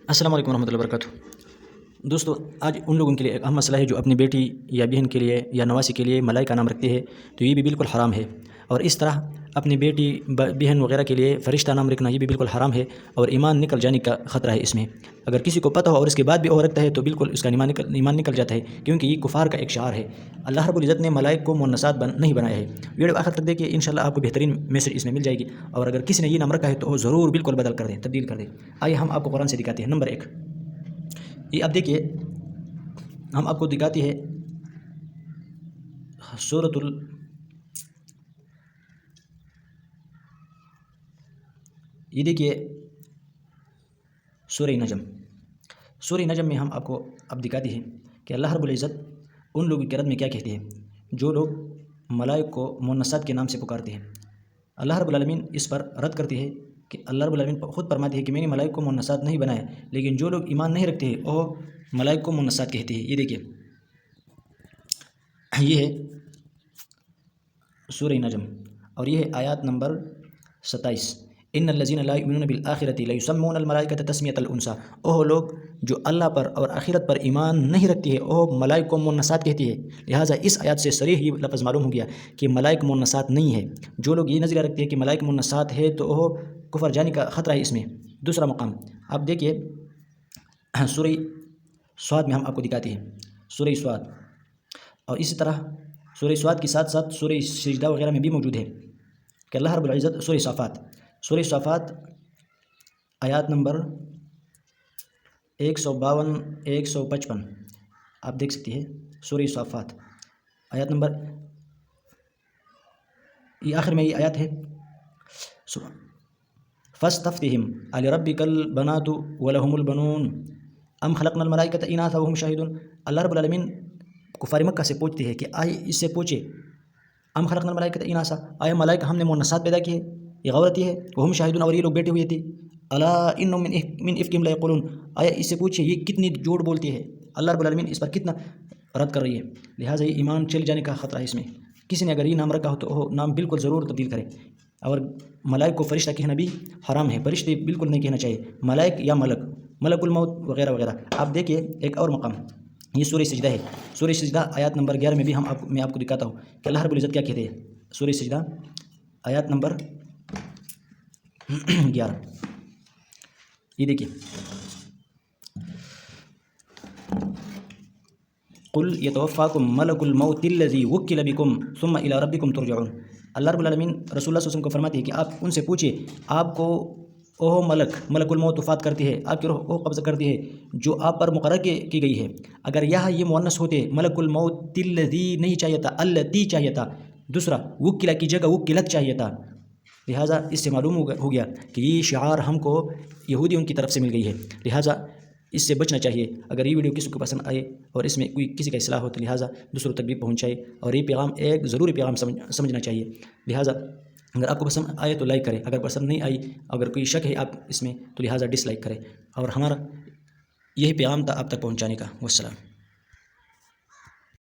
السلام علیکم ورحمۃ اللہ وبرکاتہ۔ دوستو، آج ان لوگوں کے لیے ایک اہم مسئلہ ہے جو اپنی بیٹی یا بہن کے لیے یا نواسی کے لیے ملائکہ نام رکھتے ہیں، تو یہ بھی بالکل حرام ہے۔ اور اس طرح اپنی بیٹی بہن وغیرہ کے لیے فرشتہ نام رکھنا یہ بھی بالکل حرام ہے، اور ایمان نکل جانے کا خطرہ ہے اس میں۔ اگر کسی کو پتہ ہو اور اس کے بعد بھی وہ رکھتا ہے تو بالکل اس کا ایمان نکل جاتا ہے، کیونکہ یہ کفار کا ایک شعار ہے۔ اللہ رب العزت نے ملائک کو مونسات نہیں بنایا ہے۔ ویڈیو آخر تک دیکھیے، انشاءاللہ آپ کو بہترین میسج اس میں مل جائے گی، اور اگر کسی نے یہ نام رکھا ہے تو وہ ضرور بالکل بدل کر دیں، تبدیل کر دیں۔ آئیے ہم آپ کو قرآن سے دکھاتے ہیں۔ نمبر 1، یہ اب دیکھیے، ہم آپ کو دکھاتے ہیں یہ دیکھیے سورہ نجم۔ سورہ نجم میں ہم آپ کو اب دکھاتے ہیں کہ اللہ رب العزت ان لوگوں کے رد میں کیا کہتے ہیں جو لوگ ملائک کو مونسات کے نام سے پکارتے ہیں۔ اللہ رب العالمین اس پر رد کرتے ہیں کہ اللہ رب العالمین خود فرماتے ہیں کہ میں نے ملائک کو مونسات نہیں بنایا، لیکن جو لوگ ایمان نہیں رکھتے ہیں وہ ملائک کو مونسات کہتے ہیں۔ یہ دیکھیے، یہ ہے سورہ نجم، اور یہ ہے آیات نمبر 27۔ ان الذین لا یؤمنون بالآخرۃ لیسمون الملائکۃ تسمیۃ الانثی۔ وہ لوگ جو اللہ پر اور آخرت پر ایمان نہیں رکھتے ہیں وہ ملائک کو مونسات کہتے ہیں۔ لہٰذا اس آیات سے صریح یہ لفظ معلوم ہو گیا کہ ملائک مونسات نہیں ہے۔ جو لوگ یہ نظریہ رکھتے ہیں کہ ملائک مونسات ہے تو وہ کفر جانے کا خطرہ ہے اس میں۔ دوسرا مقام آپ دیکھیے، سورہ صاد میں ہم آپ کو دکھاتے ہیں، سورہ صاد، اور اسی طرح سورہ صاد کے ساتھ ساتھ سورہ سجدہ وغیرہ میں بھی موجود ہے کہ اللہ رب العزت سورہ صافات آیات نمبر 152 155 آپ دیکھ سکتے ہیں۔ سورہ صافات آیات نمبر، یہ آخر میں یہ آیات ہے، فاستفتہم الربک البنات ولہم البنون ام خلقنا الملائکۃ اناثا وہم شاہدون۔ اللہ رب العالمین کفار مکہ سے پوچھتے ہیں کہ آئے اس سے پوچھے، ام خلقنا الملائکۃ اناثا، آیا ملائکہ ہم نے مونسات پیدا کیے؟ یہ غورتی ہے، وہم شاہدون، اور یہ لوگ بیٹھے ہوئے تھے۔ الا انہم من افکہم لیقولون، آیا اس سے پوچھے یہ کتنی جھوٹ بولتی ہے، اللہ رب العالمین اس پر کتنا رد کر رہی ہے۔ لہٰذا یہ ایمان چل جانے کا خطرہ ہے اس میں۔ کسی نے اگر یہ نام رکھا ہو تو وہ نام بالکل ضرور تبدیل کرے۔ اور ملائک کو فرشتہ کہنا بھی حرام ہے، فرشتے بالکل نہیں کہنا چاہیے، ملائک یا ملک الموت وغیرہ وغیرہ۔ آپ دیکھیے ایک اور مقام، یہ سورہ سجدہ ہے۔ سورہ سجدہ آیات نمبر 11 میں بھی میں آپ کو دکھاتا ہوں کہ اللہ رب العزت کیا کہتے ہیں۔ سورہ سجدہ آیات نمبر 11، یہ دیکھیے، قل یتوفاکم ملک الموت الذی وکل بکم ثم الی ربکم ترجعون۔ اللہ رب العالمین رسول اللہ صلی اللہ علیہ وسلم کو فرماتے ہیں کہ آپ ان سے پوچھیں، آپ کو وہ ملک الموت وفات کرتی ہے، آپ کی روح وہ قبضہ کرتی ہے جو آپ پر مقرر کی گئی ہے۔ اگر یہاں یہ مؤنث ہوتے ملک الموت الذی نہیں چاہیے تھا، الذی چاہیے تھا، دوسرا وکلا کی جگہ وکلت چاہیے تھا۔ لہٰذا اس سے معلوم ہو گیا کہ یہ شعار ہم کو یہودیوں کی طرف سے مل گئی ہے، لہٰذا اس سے بچنا چاہیے۔ اگر یہ ویڈیو کسی کو پسند آئے اور اس میں کوئی کسی کا اصلاح ہو تو لہٰذا دوسروں تک بھی پہنچائے، اور یہ پیغام ایک ضروری پیغام سمجھنا چاہیے۔ لہٰذا اگر آپ کو پسند آئے تو لائک کریں، اگر پسند نہیں آئی، اگر کوئی شک ہے آپ اس میں تو لہٰذا ڈس لائک کریں، اور ہمارا یہی پیغام تھا آپ تک پہنچانے کا۔ والسلام۔